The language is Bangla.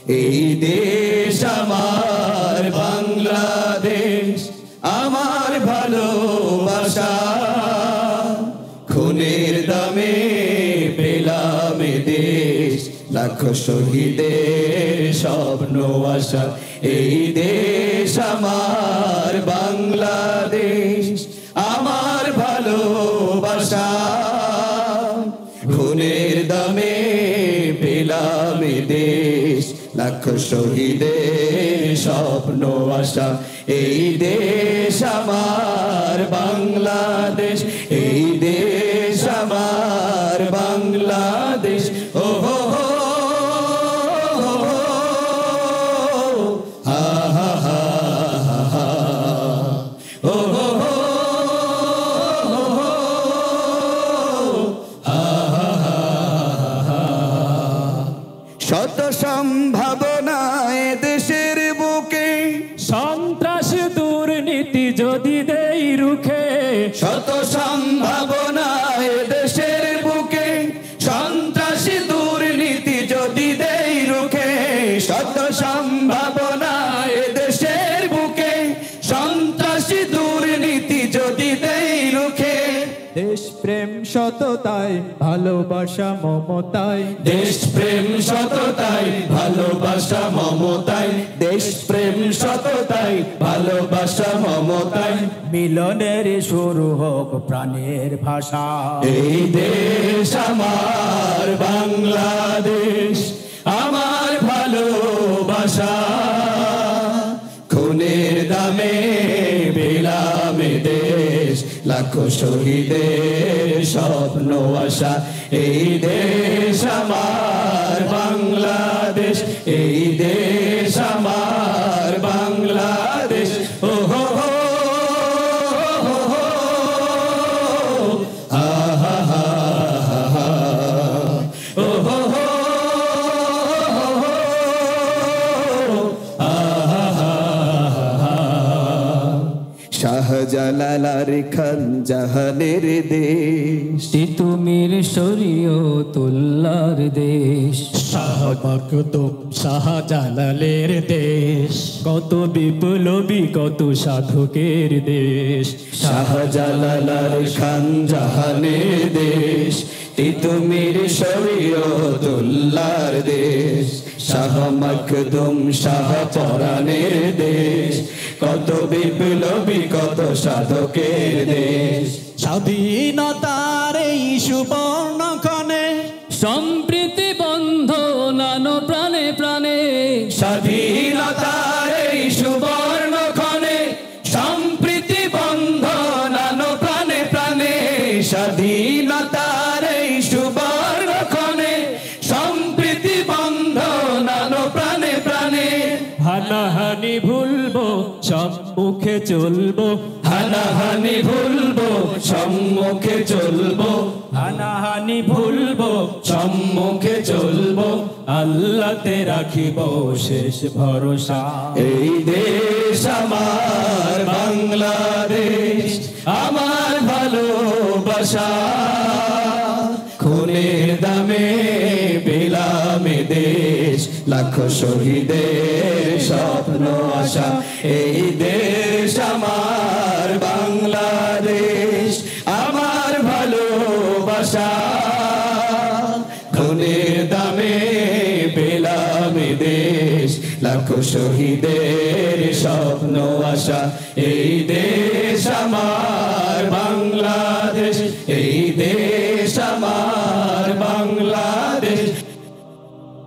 এই দেশ আমার বাংলাদেশ, আমার ভালোবাসা। খুনের দামে পেলাম এ দেশ, লাখো শহীদের স্বপ্ন আশা। এই দেশ আমার বাংলাদেশ, আমার ভালোবাসা। খুনের দামে পেলাম এ দেশ, লাখো শহীদের স্বপ্ন আশা। এই দেশ আমার বাংলাদেশ, এই দেশ আমার বাংলাদেশ। ও হো হো হা হা হা হা, ও হো হো হা হা হা। শত সম্ভাবনায় দেশের বুকে, সন্ত্রাস দুর্নীতি যদি দেই রুখে। শত সম্ভাবনায় দেশের বুকে, সন্ত্রাস দুর্নীতি যদি দেই রুখে। শত সম্ভাবনায় দেশের বুকে, সন্ত্রাস দুর্নীতি যদি দেই রুখে। দেশ প্রেম সততায় ভালোবাসা মমতায়, দেশ প্রেম সততায় ভালোবাসা মমতায়। দেশ প্রেম সততায় ভালোবাসা মমতায়। মিলনের শুরু হোক প্রাণের ভাষা। এই দেশ আমার বাংলাদেশ, আমার ভালোবাসা। খুনের দামে পেলাম এ দেশ, লাখো শহীদের স্বপ্ন আশা। এই দেশ আমার বাংলাদেশ, এই দেশ আমার বাংলাদেশ। ও হো হো হো, হা হা হা হা, ও হো হো হো, হা হা হা হা। শাহজালাল খান জাহানের দেশ, তিতুমির শরীয়তুল্লাহর দেশ। শাহ মাকদুম শাহজালালের দেশ, কত বিপ্লবী কত সাধকের দেশ। শাহজালাল খান জাহানের দেশ, তিতুমির শরীয়তুল্লাহর দেশ। শাহ মাকদুম শাহ পরাণের দেশ, কত বিপ্লবী কত সাধকের দেশ। স্বাধীনতার এই সুবর্ণক্ষণে সম্প্রীতি বন্ধন প্রাণে প্রাণে। স্বাধীনতার এই সুবর্ণক্ষণে সম্প্রীতি বন্ধন প্রাণে প্রাণে। স্বাধীনতার এই সুবর্ণক্ষণে সম্প্রীতি বন্ধন প্রাণে প্রাণে। হানাহানি ভুলবো সম্মুখে চলবো, হানাহানি ভুলবো সম্মুখে চলবো। হানাহানি ভুলবো সম্মুখে চলবো। আল্লাহতে রাখিব শেষ ভরসা। এই দেশ আমার বাংলাদেশ, আমার ভালোবাসা। খুনের দামে পেলাম এ দেশ, লাখো শহীদের স্বপ্ন আশা। এই দেশ আমার বাংলাদেশ, আমার ভালোবাসা। খুনের দামে পেলাম এ দেশ, লাখো শহীদের স্বপ্ন আশা। এই দেশ আমার বাংলাদেশ, এই দেশ